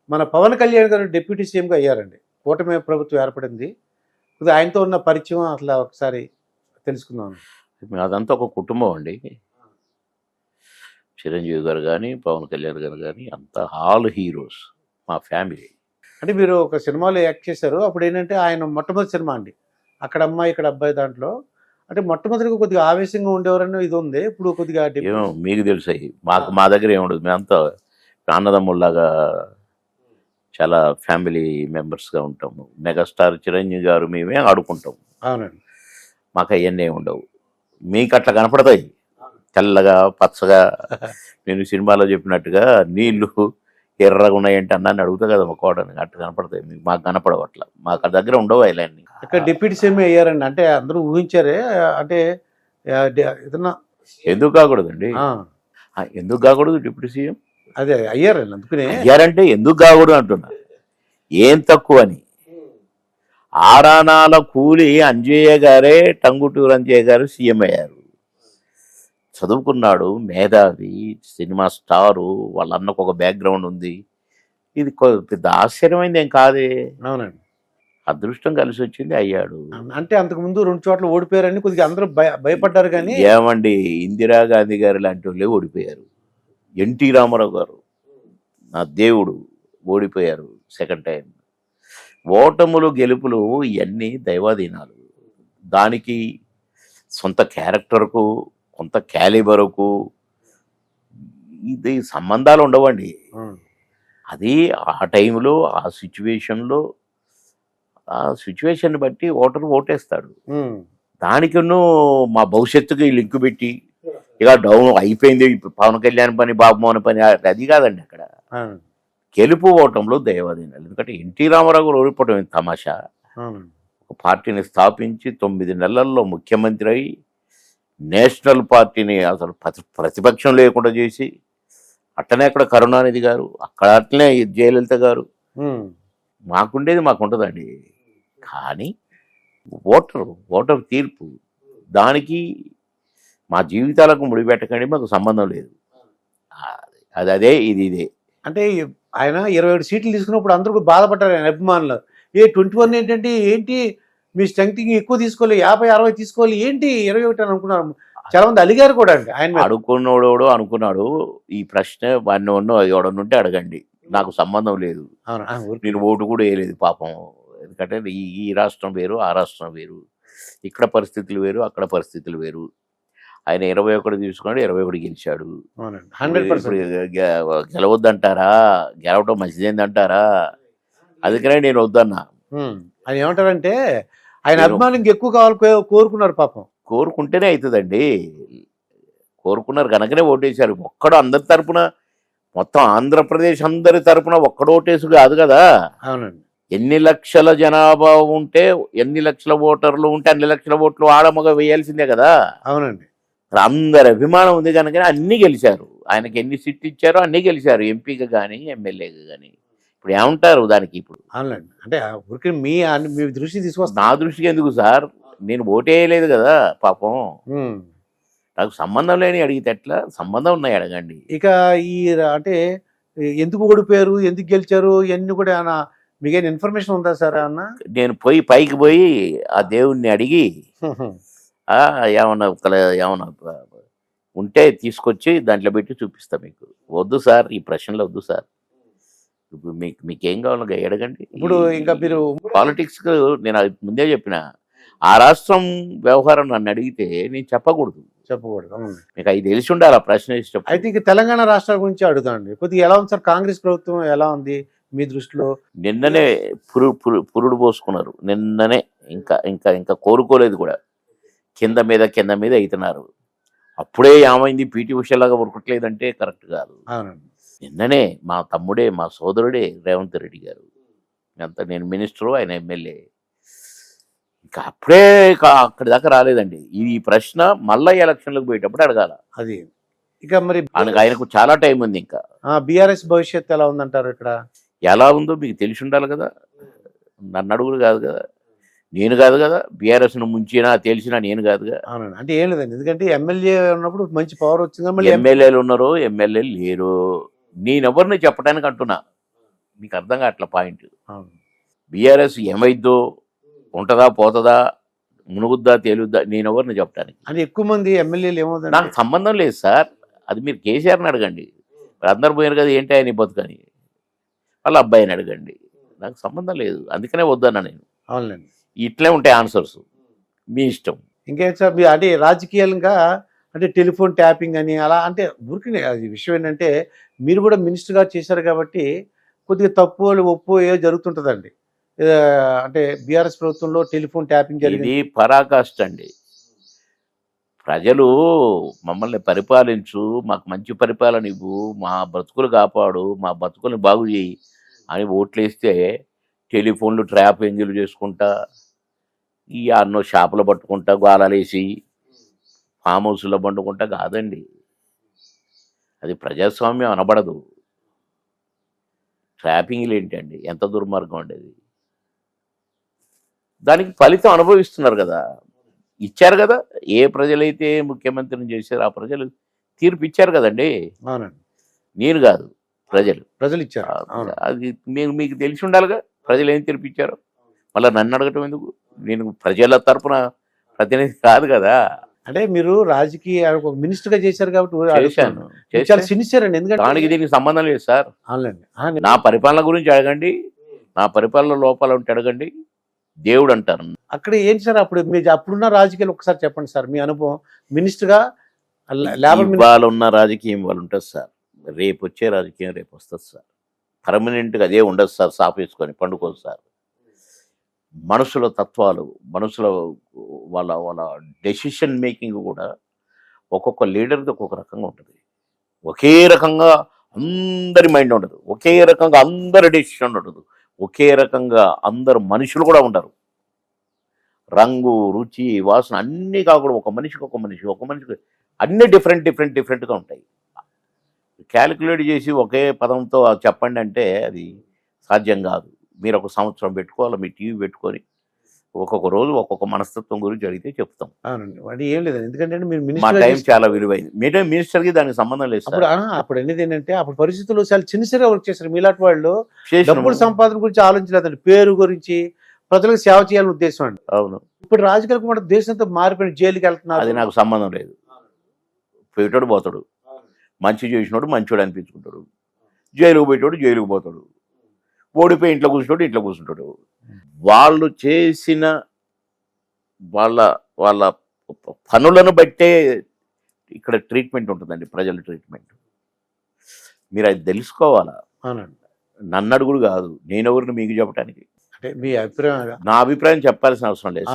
మన పవన్ కళ్యాణ్ గారు డిప్యూటీ సీఎంగా అయ్యారండి. కూటమి ప్రభుత్వం ఏర్పడింది. కొద్దిగా ఆయనతో ఉన్న పరిచయం అట్లా ఒకసారి తెలుసుకుందాం. అదంతా ఒక కుటుంబం అండి. చిరంజీవి గారు కానీ, పవన్ కళ్యాణ్ గారు కానీ అంతా ఆల్ హీరోస్ మా ఫ్యామిలీ. అంటే మీరు ఒక సినిమాలో యాక్ట్ చేశారు. అప్పుడు ఏంటంటే ఆయన మొట్టమొదటి సినిమా అండి. అక్కడ అమ్మాయి ఇక్కడ అబ్బాయి దాంట్లో అంటే మొట్టమొదటిగా కొద్దిగా ఆవేశంగా ఉండేవారని ఇది ఉంది. ఇప్పుడు కొద్దిగా ఏమో మీకు తెలుసాయి, మా దగ్గర ఏముండదు. మేమంతా అన్నదమ్ముల్లాగా చాలా ఫ్యామిలీ మెంబర్స్గా ఉంటాము. మెగాస్టార్ చిరంజీవి గారు మేమే ఆడుకుంటాం. అవునండి. మాకు అవన్నీ ఉండవు. మీకు అట్లా కనపడతాయి తెల్లగా పచ్చగా. నేను సినిమాలో చెప్పినట్టుగా నీళ్లు ఎర్రగా ఉన్నాయంటే అన్నాన్ని అడుగుతా కదా మా కోడని, అట్లా కనపడతాయి. మీకు మాకు కనపడవు. అట్లా మాకు దగ్గర ఉండవు అవన్నీ. ఇక్కడ డిప్యూటీ సీఎం అయ్యారండి. అంటే అందరూ ఊహించారే అంటే ఏదన్నా ఎందుకు కాకూడదండి? ఎందుకు కాకూడదు డిప్యూటీ సీఎం? అదే అయ్యారండి. అందుకనే అయ్యారంటే ఎందుకు కాకూడదు అంటున్నా. ఏం తక్కువ అని. ఆరానాల కూలి అంజయ్య గారే, టంగుటూరు అంజయ్య గారు సీఎం అయ్యారు. చదువుకున్నాడు, మేధావి, సినిమా స్టారు, వాళ్ళ అన్నకు ఒక బ్యాక్గ్రౌండ్ ఉంది. ఇది పెద్ద ఆశ్చర్యమైంది ఏం కాదే. అవునండి. అదృష్టం కలిసి వచ్చింది, అయ్యాడు. అంటే అంతకుముందు 2 చోట్ల ఓడిపోయారని కొద్దిగా అందరూ భయపడ్డారు. కానీ ఏమండి, ఇందిరాగాంధీ గారు లాంటి వాళ్ళే ఓడిపోయారు. ఎన్టీ రామారావు గారు నా దేవుడు ఓడిపోయారు సెకండ్ టైం. ఓటములు గెలుపులు ఇవన్నీ దైవాధీనాలు. దానికి సొంత క్యారెక్టర్కు, కొంత క్యాలిబర్కు ఇది సంబంధాలు ఉండవండి. అది ఆ టైంలో ఆ సిచ్యువేషన్ బట్టి ఓటేస్తాడు. దానికను మా భవిష్యత్తుకి లింక్ పెట్టి ఇక డౌన్ అయిపోయింది పవన్ కళ్యాణ్ పని, బాబుమోహన్ పని, అది కాదండి. అక్కడ గెలుపు ఓటంలో దైవాధీనాలు. ఎందుకంటే ఎన్టీ రామారావు గారు ఓడిపోవటం తమాషా. ఒక పార్టీని స్థాపించి 9 నెలల్లో ముఖ్యమంత్రి అయి నేషనల్ పార్టీని అసలు ప్రతిపక్షం లేకుండా చేసి, అట్టనే అక్కడ కరుణానిధి గారు, అక్కడ అట్లనే జయలలిత గారు. మాకుండేది మాకుంటుందండి. కానీ ఓటర్ తీర్పు దానికి మా జీవితాలకు ముడిపెట్టకండి, మాకు సంబంధం లేదు. అదే ఇదే. అంటే ఆయన 27 సీట్లు తీసుకున్నప్పుడు అందరూ బాధపడ్డారు ఆయన అభిమానులు. 21 ఏంటి మీ స్ట్రెంగ్త్ ఎక్కువ తీసుకోవాలి, 50-60 తీసుకోవాలి, ఏంటి 21 అని అనుకున్నారు. చాలా మంది అలిగారు కూడా అండి. ఆయన అనుకున్నాడు అనుకున్నాడు. ఈ ప్రశ్న వాడిని ఎవడనుంటే అడగండి, నాకు సంబంధం లేదు. నేను ఓటు కూడా వేయలేదు పాపం. ఎందుకంటే ఈ రాష్ట్రం వేరు, ఆ రాష్ట్రం వేరు, ఇక్కడ పరిస్థితులు వేరు, అక్కడ పరిస్థితులు వేరు. ఆయన 21 తీసుకున్నాడు, 21 గెలిచాడు. 100% గెలవద్దంటారా? గెలవటం మంచిదేందంటారా? అందుకనే నేను వద్దన్నా. ఆయన ఏమంటారంటే ఆయన అభిమానం ఎక్కువ కావాలి కోరుకున్నారు. పాపం కోరుకుంటేనే అవుతుందండి. కోరుకున్నారు కనుకనే ఓటేశారు. ఒక్కడు అందరి తరపున, మొత్తం ఆంధ్రప్రదేశ్ అందరి తరపున ఒక్కడు ఓటేసు కాదు కదా. అవునండి. ఎన్ని లక్షల జనాభా ఉంటే, ఎన్ని లక్షల ఓటర్లు ఉంటే అన్ని లక్షల ఓట్లు ఆడమగ వేయాల్సిందే కదా. అవునండి. అందరి అభిమానం ఉంది కనుక అన్నీ గెలిచారు. ఆయనకి ఎన్ని సీట్లు ఇచ్చారో అన్నీ గెలిచారు, ఎంపీగా కానీ ఎమ్మెల్యేగా కానీ. ఇప్పుడు ఏమంటారు దానికి? ఇప్పుడు అవునండి. అంటే ఊరికి మీ దృష్టి తీసుకొస్తా. నా దృష్టికి ఎందుకు సార్? నేను ఓటేయలేదు కదా పాపం. నాకు సంబంధం లేని అడిగితే ఎట్లా? సంబంధం ఉన్నాయి, అడగండి. ఇక అంటే ఎందుకు ఓడిపోయారు, ఎందుకు గెలిచారు, ఇవన్నీ కూడా మీకైనా ఇన్ఫర్మేషన్ ఉందా సార్ అన్న? నేను పైకి పోయి ఆ దేవుణ్ణి అడిగి ఏమన్నా ఉంటే తీసుకొచ్చి దాంట్లో పెట్టి చూపిస్తా మీకు. వద్దు సార్, ఈ ప్రశ్నలు వద్దు సార్. ఇప్పుడు మీకేం కావాలో అడగండి. ఇప్పుడు ఇంకా మీరు పాలిటిక్స్ నేను ముందే చెప్పిన, ఆ రాష్ట్రం వ్యవహారం నన్ను అడిగితే నేను చెప్పకూడదు. మీకు అవి తెలిసి ఉండాలి ఆ ప్రశ్న ఇష్టం. అయితే ఇక తెలంగాణ రాష్ట్రాల గురించి అడుగుతాండి. కొద్దిగా ఎలా ఉంది సార్ కాంగ్రెస్ ప్రభుత్వం, ఎలా ఉంది మీ దృష్టిలో? నిన్ననే పురుడు పోసుకున్నారు. నిన్ననే ఇంకా ఇంకా ఇంకా కోరుకోలేదు కూడా. కింద మీద అవుతున్నారు. అప్పుడే ఏమైంది పీటీ ఉషలాగా ఉరకట్లేదంటే కరెక్ట్ కాదు. నిన్ననే మా తమ్ముడే, మా సోదరుడే రేవంత్ రెడ్డి గారు. అంత నేను మినిస్టరు, ఆయన ఎమ్మెల్యే. ఇంకా అప్పుడే అక్కడి దాకా రాలేదండి. ఈ ప్రశ్న మళ్ళీ ఎలక్షన్లకు పోయేటప్పుడు అడగాల. అది ఇక మరి ఆయనకు చాలా టైం ఉంది. ఇంకా బీఆర్ఎస్ భవిష్యత్తు ఎలా ఉందంటారు? ఇక్కడ ఎలా ఉందో మీకు తెలిసి ఉండాలి కదా. నన్ను అడుగుడు కాదు కదా, నేను కాదు కదా. బీఆర్ఎస్ను ముంచినా తెలిసినా నేను కాదుగా. అంటే ఏం లేదండి, ఎందుకంటే ఎమ్మెల్యే ఉన్నప్పుడు మంచి పవర్ వచ్చింది. ఎమ్మెల్యేలు ఉన్నారు, ఎమ్మెల్యేలు లేరు. నేనెవరిని చెప్పడానికి అంటున్నా. మీకు అర్థం కావట్ల పాయింట్. అవును. బీఆర్ఎస్ ఏమైద్దో, ఉంటుందా పోతుందా, మునుగుద్దా తేలుద్దా, నేను ఎవరిని చెప్పడానికి. అని ఎక్కువ మంది ఎమ్మెల్యేలు ఏమవుతుంది నాకు సంబంధం లేదు సార్. అది మీరు కేసీఆర్ని అడగండి. మరి అందరు పోయారు కదా, ఏంటి ఆయన బతుకని వాళ్ళ అబ్బాయిని అడగండి. నాకు సంబంధం లేదు, అందుకనే వద్దన్నా నేను. అవునండి. ఇట్లే ఉంటాయి ఆన్సర్స్, మీ ఇష్టం. ఇంకేం సార్ మీ అంటే రాజకీయంగా అంటే టెలిఫోన్ ట్యాపింగ్ అని అలా అంటే ఊరికి అది విషయం ఏంటంటే మీరు కూడా మినిస్టర్గా చేశారు కాబట్టి కొద్దిగా తప్పు ఒప్పు ఏదో జరుగుతుంటుందండి. అంటే బీఆర్ఎస్ ప్రభుత్వంలో టెలిఫోన్ ట్యాపింగ్ ఇది జరిగింది. పరాకాష్ట అండి. ప్రజలు మమ్మల్ని పరిపాలించు, మాకు మంచి పరిపాలన ఇవ్వు, మా బతుకులు కాపాడు, మా బతుకులు బాగు చేయి అని ఓట్లేస్తే టెలిఫోన్లు ట్రాపింగ్లు చేసుకుంటా, ఈ అన్నో షాపులు పట్టుకుంటా, గోళాలేసి ఫామ్ హౌస్లో పండుకుంటా కాదండి. అది ప్రజాస్వామ్యం అనబడదు. ట్రాపింగ్లు ఏంటండి, ఎంత దుర్మార్గం అండి అది. దానికి ఫలితం అనుభవిస్తున్నారు కదా, ఇచ్చారు కదా. ఏ ప్రజలైతే ముఖ్యమంత్రిని చేశారో ఆ ప్రజలు తీర్పు ఇచ్చారు కదండి. అవునండి. నేను కాదు, ప్రజలు ఇచ్చారు. అవును. అది మీకు తెలిసి ఉండాలిగా ప్రజలు ఏం తీర్పు ఇచ్చారో. మళ్ళీ నన్ను అడగటం ఎందుకు? నేను ప్రజల తరపున ప్రతినిధి కాదు కదా. అంటే మీరు రాజకీయ ఒక మినిస్టర్ గా చేశారు కాబట్టి చేశాను. చాలా సిన్సియర్ అండి. ఎందుకంటే దానికి దీనికి సంబంధం లేదు సార్. అవునండి. నా పరిపాలన గురించి అడగండి, నా పరిపాలన లోపాలు ఉంటే అడగండి. దేవుడు అంటారు. అక్కడ ఏంటి సార్ అప్పుడు మీరు అప్పుడున్న రాజకీయాలు ఒకసారి చెప్పండి సార్ మీ అనుభవం మినిస్టర్ గా. లేబర్ ఇవాళ ఉన్న రాజకీయం వాళ్ళు ఉంటుంది సార్, రేపు వచ్చే రాజకీయం రేపు వస్తుంది సార్. పర్మనెంట్గా అదే ఉండదు సార్. సాఫ్ వేసుకొని పండుకోదు సార్. మనుషుల తత్వాలు, మనుషుల వాళ్ళ వాళ్ళ డెసిషన్ మేకింగ్ కూడా ఒక్కొక్క లీడర్ది ఒక్కొక్క రకంగా ఉంటుంది. ఒకే రకంగా అందరి మైండ్ ఉండదు, ఒకే రకంగా అందరి డెసిషన్ ఉండదు, ఒకే రకంగా అందరు మనుషులు కూడా ఉండరు. రంగు, రుచి, వాసన అన్నీ కాకుండా ఒక మనిషికి అన్నీ డిఫరెంట్గా ఉంటాయి. క్యాలిక్యులేట్ చేసి ఒకే పదంతో చెప్పండి అంటే అది సాధ్యం కాదు. మీరు ఒక సంవత్సరం పెట్టుకోవాలి, మీ టీవీ పెట్టుకొని ఒక్కొక్క రోజు ఒక్కొక్క మనస్తత్వం గురించి అడిగితే చెప్తాం. అవునండి. అది ఏం లేదు ఎందుకంటే మీరు మా మినిస్టర్ టైం చాలా విలువైంది. మినిస్టర్కి దానికి సంబంధం లేదు సార్. అప్పుడు అనేది ఏంటంటే అప్పుడు పరిస్థితుల్లో చాలా చిన్నగా వర్క్ చేశారు. మీలాంటి వాళ్ళు చేసినాము. డబ్బుల సంపాదన గురించి ఆలోచించలేదండి, పేరు గురించి, ప్రజలకు సేవ చేయాలని ఉద్దేశం అండి. అవును. ఇప్పుడు రాజకీయాలు కూడా దేశంతో మారిపోయిన, జైలుకి వెళ్తున్నారు. అది నాకు సంబంధం లేదు. పోయేటోడు పోతాడు, మంచి చేసినోడు మంచోడు అనిపించుకుంటాడు, జైలుకు పోయేటోడు జైలుకు పోతాడు, ఓడిపోయి ఇంట్లో కూర్చుంటాడు. వాళ్ళు చేసిన వాళ్ళ వాళ్ళ పనులను బట్టే ఇక్కడ ట్రీట్మెంట్ ఉంటుందండి, ప్రజల ట్రీట్మెంట్. మీరు అది తెలుసుకోవాలా. అవునండి. నన్ను అడుగుడు కాదు, నేనెవరిని మీకు చెప్పడానికి. అంటే మీ అభిప్రాయం నా అభిప్రాయం చెప్పాల్సిన అవసరం లేదు.